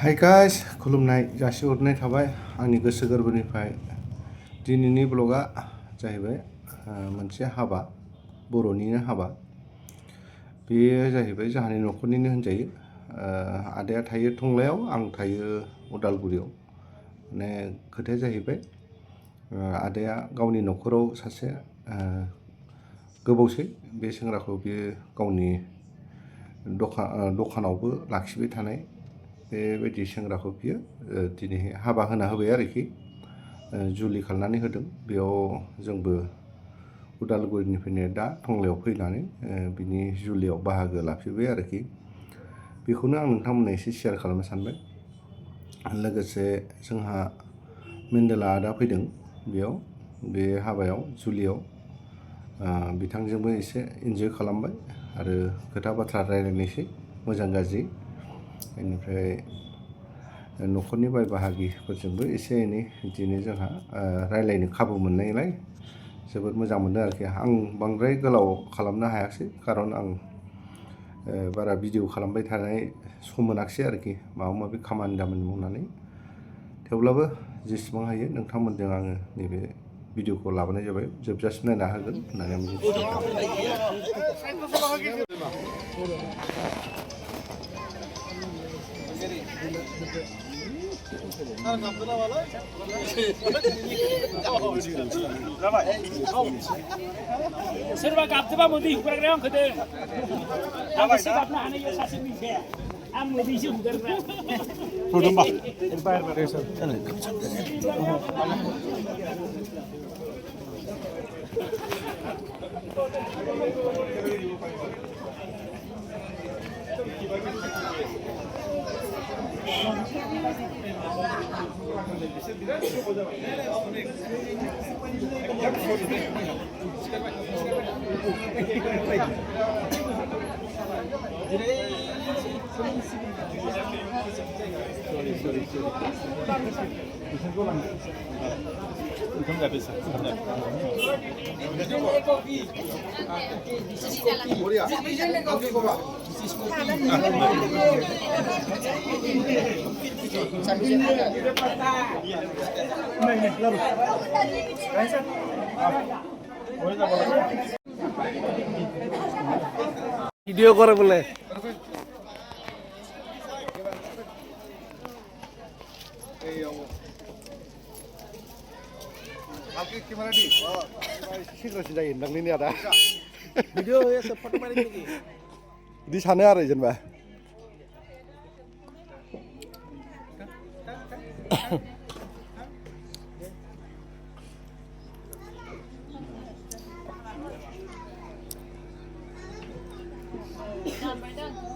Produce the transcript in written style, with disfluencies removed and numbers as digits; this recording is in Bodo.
हाय गाइस खुलुमनाय जासिहरनाय थाबाय आंनि गोसो गोरबोनिफ्राय दिनैनि ब्लगा जाहैबाय मोनसे हाबा बर'निनो हाबा बेयो जाहैबाय जोंहानि न'खरनिनो होनजायो आदाया थायो टंलायाव आं थायो उदालगुरियाव माने खोथाया जाहैबाय आदाया गावनि न'खराव सासे गोबावसै बे सेंग्राखौ बियो गावनि दखानावबो लाखिबाय थानाय बेबायदि सेंग्राखौ बियो दिनै हाबा होना होबाय आरोखि जुलि खालामनानै होदों बेयाव जोंबो उदालगुरिनिफ्रायनो दा टंलायाव फैनानै बिनि जुलियाव बाहागो लाफैबाय आरोखि बेखौनो आं नोंथांमोननो एसे शेयार खालामनो सानबाय लोगोसे जोंहा मेन्देला आदा फैदों बेयाव बे हाबायाव जुलियाव बिथांजोंबो एसे इन्जय खालामबाय आरो खोथा बाथ्रा रायलायनोसै मोजां गाज्रि बेनिफ्राय न'खरनि बाय बाहागिफोरजोंबो एसे एनै बिदिनो जोंहा रायलायनो खाबु मोननायलाय जोबोद मोजां मोनदों आरोखि आं बांद्राय गोलाव खालामनो हायाखिसै खारन आं बारा भिडिअ खालामबाय थानाय सम मोनाखिसै आरोखि माबा माबि खामानि दामानि मावनानै थेवब्लाबो जेसेबां हायो नोंथांमोनजों आङो नैबे भिडिअखौ लाबोनाय जाबाय जोबजासिम नायना होगोन होननानै सोरबा गाबदोबा मोदै हुगारग्राया आंखोदों आं एसे गाबनो हानाय सासे मिथिया आं मोदैसो हुगारग्रा Produm bak. ভিডিও করে বলে सिगांसो जायो नोंनि आदा ভিডিও হয়ে আছে ফটো মারি নাকি बिदि सानो आरो जेनेबा Nah,